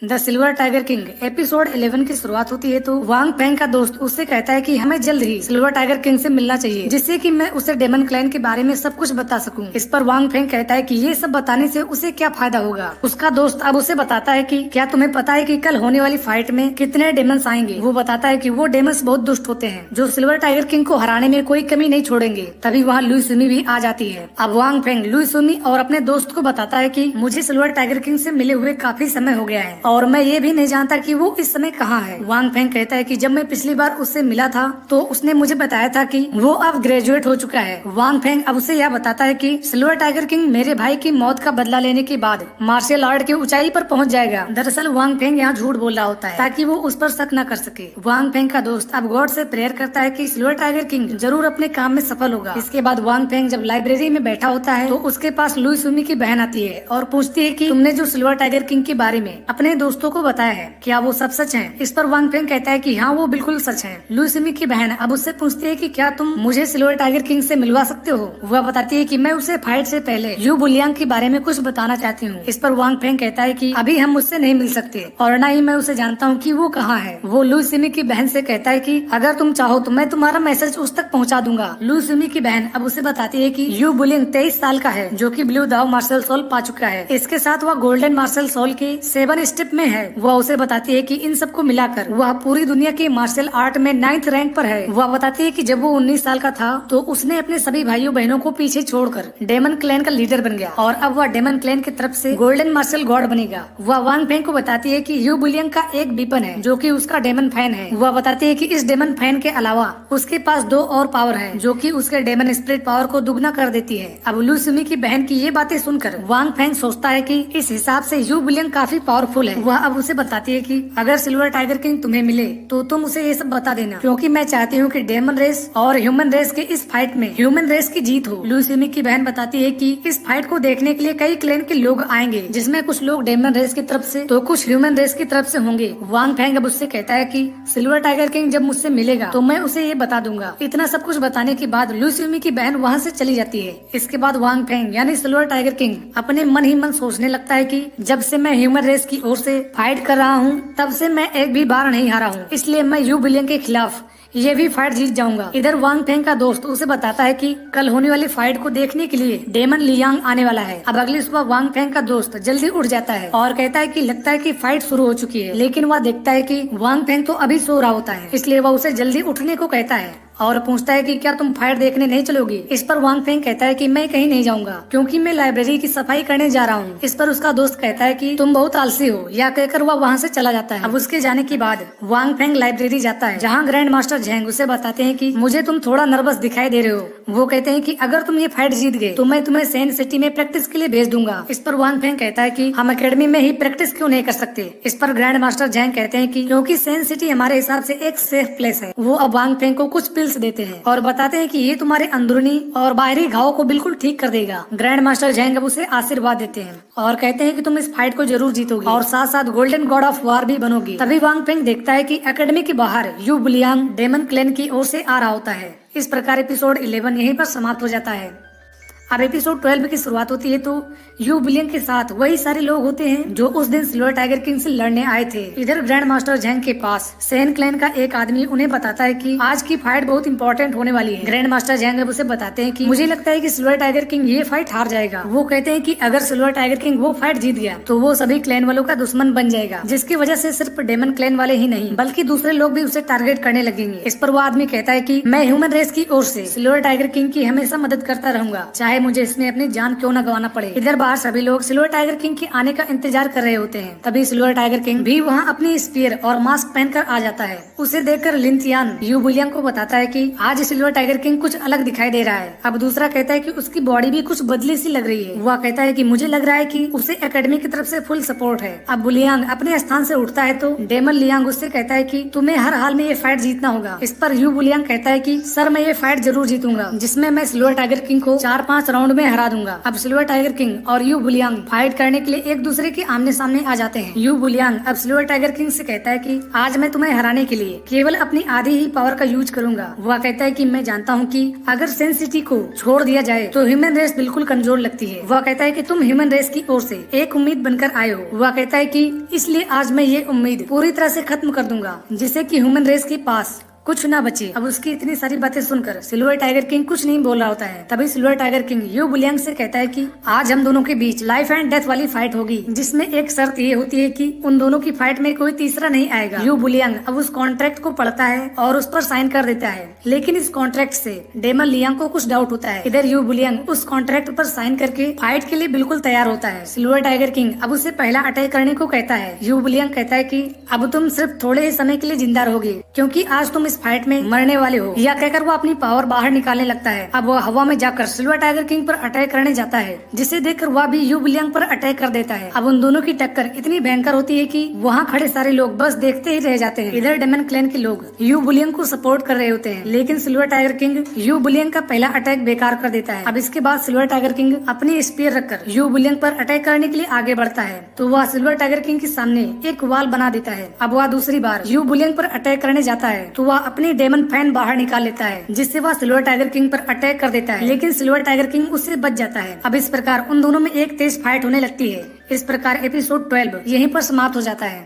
The silver tiger king episode 11 की शुरुआत होती है तो वांग फेंग का दोस्त उससे कहता है कि हमें जल्द ही सिल्वर टाइगर किंग से मिलना चाहिए, जिससे कि मैं उसे डेमन क्लैन के बारे में सब कुछ बता सकूं। इस पर वांग फेंग कहता है कि ये सब बताने से उसे क्या फायदा होगा। उसका दोस्त अब उसे बताता है कि क्या तुम्हें पता है कि कल होने वाली फाइट में कितने डेमंस आएंगे। वो बताता है कि वो डेमंस बहुत दुष्ट होते हैं जो सिल्वर टाइगर किंग को हराने में कोई कमी नहीं छोड़ेंगे। तभी वहाँ लुई सुमी भी आ जाती है। अब वांग फेंग लुई सुमी और अपने दोस्त को बताता है कि मुझे सिल्वर टाइगर किंग से मिले हुए काफी समय हो गया है और मैं ये भी नहीं जानता कि वो इस समय कहाँ है। वांग फेंग कहता है कि जब मैं पिछली बार उससे मिला था तो उसने मुझे बताया था कि वो अब ग्रेजुएट हो चुका है। वांग फेंग अब उसे यह बताता है कि सिल्वर टाइगर किंग मेरे भाई की मौत का बदला लेने के बाद मार्शल आर्ट की ऊंचाई पर पहुंच जाएगा। दरअसल वांग फेंग यहाँ झूठ बोल रहा होता है ताकि वो उस पर शक न कर सके। वांग फेंग का दोस्त अब गॉड से प्रेयर करता है कि सिल्वर टाइगर किंग जरूर अपने काम में सफल होगा। इसके बाद वांग फेंग जब लाइब्रेरी में बैठा होता है तो उसके पास लुई सुमी की बहन आती है और पूछती है कि तुमने जो सिल्वर टाइगर किंग के बारे में अपने दोस्तों को बताया है क्या वो सब सच है। इस पर वांग फेंग कहता है कि हाँ वो बिल्कुल सच है। लुई सुमी की बहन अब उससे पूछती है कि क्या तुम मुझे सिल्वर टाइगर किंग से मिलवा सकते हो। वह बताती है कि मैं उसे फाइट से पहले यू बुलियांग के बारे में कुछ बताना चाहती हूँ। इस पर वांग फेंग कहता है कि अभी हम उससे नहीं मिल सकते और न ही मैं उसे जानता हूँ कि वो कहाँ है। वो लुई सुमी की बहन से कहता है कि अगर तुम चाहो तो मैं तुम्हारा मैसेज उस तक पहुँचा दूंगा। लुई सुमी की बहन अब उसे बताती है कि यू बुलिंग 23 साल का है जो कि ब्लू दाव मार्शल सोल पा चुका है। इसके साथ वह गोल्डन मार्शल सोल के 7 स्टेप में है। वह उसे बताती है कि इन सबको मिलाकर वह पूरी दुनिया के मार्शल आर्ट में 9th रैंक पर है। वह बताती है कि जब वो 19 साल का था तो उसने अपने सभी भाइयों बहनों को पीछे छोड़कर डेमन क्लैन का लीडर बन गया और अब वह डेमन क्लैन की तरफ से गोल्डन मार्शल गॉड बनेगा। वह वांग फेंग को बताती है कि यू बुलियंग का एक वीपन है जो कि उसका डेमन फैन है। वह बताती है कि इस डेमन फैन के अलावा उसके पास 2 और पावर है जो कि उसके डेमन स्पिरिट पावर को दुगना कर देती है। अब लुई सुमी की बहन की ये बातें सुनकर वांग फेंग सोचता है कि इस हिसाब से यू बुलियंग काफी पावरफुल है। वह अब उसे बताती है कि अगर सिल्वर टाइगर किंग तुम्हें मिले तो तुम उसे ये सब बता देना क्योंकि मैं चाहती हूँ कि डेमन रेस और ह्यूमन रेस के इस फाइट में ह्यूमन रेस की जीत हो। लुई सुमी की बहन बताती है कि इस फाइट को देखने के लिए कई क्लैन के लोग आएंगे जिसमें कुछ लोग डेमन रेस की तरफ से तो कुछ ह्यूमन रेस की तरफ से होंगे। वांग फेंग अब उससे कहता है कि सिल्वर टाइगर किंग जब मुझसे मिलेगा तो मैं उसे ये बता दूंगा। इतना सब कुछ बताने के बाद लुई सुमी की बहन वहाँ से चली जाती है। इसके बाद वांग फेंग यानी सिल्वर टाइगर किंग अपने मन ही मन सोचने लगता है कि जब से मैं ह्यूमन रेस की ओर से फाइट कर रहा हूँ तब से मैं एक भी बार नहीं हारा हूँ, इसलिए मैं यू बिलियन के खिलाफ ये भी फाइट जीत जाऊंगा। इधर वांग फेंग का दोस्त उसे बताता है कि कल होने वाली फाइट को देखने के लिए डेमन लियांग आने वाला है। अब अगली सुबह वांग फेंग का दोस्त जल्दी उठ जाता है और कहता है कि लगता है कि फाइट शुरू हो चुकी है, लेकिन वह देखता है कि वांग फेंग तो अभी सो रहा होता है, इसलिए वह उसे जल्दी उठने को कहता है और पूछता है कि क्या तुम फाइट देखने नहीं चलोगी। इस पर वांग फेंग कहता है कि मैं कहीं नहीं जाऊंगा क्योंकि मैं लाइब्रेरी की सफाई करने जा रहा हूँ। इस पर उसका दोस्त कहता है कि तुम बहुत आलसी हो, या कहकर वह वहाँ से चला जाता है। अब उसके जाने के बाद वांग फेंग लाइब्रेरी जाता है जहाँ ग्रैंड मास्टर झेंग उसे बताते हैं कि मुझे तुम थोड़ा नर्वस दिखाई दे रहे हो। वो कहते हैं कि अगर तुम ये फाइट जीत गए तो मैं तुम्हें सैन सिटी में प्रैक्टिस के लिए भेज दूंगा। इस पर वांग फेंग कहता है कि हम अकेडमी में ही प्रैक्टिस क्यों नहीं कर सकते। इस पर ग्रैंड मास्टर झेंग कहते हैं कि क्योंकि सैन सिटी हमारे हिसाब से एक सेफ प्लेस है। वो अब वांग फेंग को कुछ पिल्स देते हैं और बताते हैं कि ये तुम्हारे अंदरूनी और बाहरी घावों को बिल्कुल ठीक कर देगा। ग्रैंड मास्टर झेंग अब उसे आशीर्वाद देते हैं और कहते हैं कि तुम इस फाइट को जरूर जीतोगे और साथ साथ गोल्डन गॉड ऑफ वॉर भी बनोगी। तभी वांग फेंग देखता है कि एकेडमी के बाहर यू बुलियांग डेमन क्लैन की ओर से आ रहा होता है। इस प्रकार एपिसोड 11 यहीं पर समाप्त हो जाता है। अब एपिसोड 12 की शुरुआत होती है तो यू बिलियन के साथ वही सारे लोग होते हैं जो उस दिन सिल्वर टाइगर किंग से लड़ने आए थे। इधर ग्रैंड मास्टर झेंग के पास सैन क्लैन का एक आदमी उन्हें बताता है कि आज की फाइट बहुत इंपॉर्टेंट होने वाली है। ग्रैंड मास्टर झेंग अब उसे बताते हैं कि मुझे लगता है कि सिल्वर टाइगर किंग ये फाइट हार जाएगा। वो कहते हैं कि अगर सिल्वर टाइगर किंग वो फाइट जीत गया तो वो सभी क्लैन वालों का दुश्मन बन जाएगा, जिसकी वजह से सिर्फ डेमन क्लैन वाले ही नहीं बल्कि दूसरे लोग भी उसे टारगेट करने लगेंगे। इस पर वो आदमी कहता है कि मैं ह्यूमन रेस की ओर से सिल्वर टाइगर किंग की हमेशा मदद करता रहूंगा, चाहे मुझे इसमें अपनी जान क्यों न गंवाना पड़े। इधर बाहर सभी लोग सिल्वर टाइगर किंग के आने का इंतजार कर रहे होते हैं। तभी सिल्वर टाइगर किंग भी वहाँ अपनी स्पीयर और मास्क पहनकर आ जाता है। उसे देखकर लिन तियान यू बुलियांग को बताता है कि आज सिल्वर टाइगर किंग कुछ अलग दिखाई दे रहा है। अब दूसरा कहता है कि उसकी बॉडी भी कुछ बदली सी लग रही है। वह कहता है कि मुझे लग रहा है कि उसे एकेडमी की तरफ से फुल सपोर्ट है। अब बुलियांग अपने स्थान से उठता है तो डेमन लियांग उससे कहता है कि तुम्हें हर हाल में ये फाइट जीतना होगा। इस पर यू बुलियांग कहता है कि सर मैं ये फाइट जरूर जीतूंगा जिसमें मैं सिल्वर टाइगर किंग को 4-5 राउंड में हरा दूंगा। अब सिल्वर टाइगर किंग और यू बुलियांग फाइट करने के लिए एक दूसरे के आमने सामने आ जाते हैं। यू बुलियांग अब सिल्वर टाइगर किंग से कहता है कि आज मैं तुम्हें हराने के लिए केवल अपनी आधी ही पावर का यूज करूंगा। वह कहता है कि मैं जानता हूँ कि अगर सेंस सिटी को छोड़ दिया जाए तो ह्यूमन रेस बिल्कुल कमजोर लगती है। वह कहता है कि तुम ह्यूमन रेस की ओर से एक उम्मीद बनकर आए हो। वह कहता है कि इसलिए आज मैं ये उम्मीद पूरी तरह से खत्म कर दूंगा, जिससे कि ह्यूमन रेस के पास कुछ ना बचे। अब उसकी इतनी सारी बातें सुनकर सिल्वर टाइगर किंग कुछ नहीं बोल रहा होता है। तभी सिल्वर टाइगर किंग यू बुलियांग से कहता है कि आज हम दोनों के बीच लाइफ एंड डेथ वाली फाइट होगी, जिसमें एक शर्त ये होती है कि उन दोनों की फाइट में कोई तीसरा नहीं आएगा। यू बुलियांग अब उस कॉन्ट्रैक्ट को पढ़ता है और उस पर साइन कर देता है, लेकिन इस कॉन्ट्रैक्ट से डेमन लियांग को कुछ डाउट होता है। इधर यू बुलियांग उस कॉन्ट्रैक्ट पर साइन करके फाइट के लिए बिल्कुल तैयार होता है। सिल्वर टाइगर किंग अब उसे पहला अटैक करने को कहता है। यू बुलियांग कहता है कि अब तुम सिर्फ थोड़े ही समय के लिए जिंदा रहोगे, क्योंकि आज तुम इस फाइट में मरने वाले हो। यह कहकर वो अपनी पावर बाहर निकालने लगता है। अब वह हवा में जाकर सिल्वर टाइगर किंग पर अटैक करने जाता है, जिसे देखकर वह भी यू बुलियांग पर अटैक कर देता है। अब उन दोनों की टक्कर इतनी भयंकर होती है कि वहाँ खड़े सारे लोग बस देखते ही रह जाते हैं। इधर डेमन क्लैन के लोग यू बुलियांग को सपोर्ट कर रहे होते हैं, लेकिन सिल्वर टाइगर किंग यू बुलियांग का पहला अटैक बेकार कर देता है। अब इसके बाद सिल्वर टाइगर किंग अपनी स्पीयर रखकर यू बुलियांग पर अटैक करने के लिए आगे बढ़ता है, तो वह सिल्वर टाइगर किंग के सामने एक वॉल बना देता है। अब वह दूसरी बार यू बुलियांग पर अटैक करने जाता है, तो वह अपनी डेमन फैन बाहर निकाल लेता है, जिससे वह सिल्वर टाइगर किंग पर अटैक कर देता है, लेकिन सिल्वर टाइगर किंग उससे बच जाता है। अब इस प्रकार उन दोनों में एक तेज फाइट होने लगती है। इस प्रकार एपिसोड 12 यहीं पर समाप्त हो जाता है।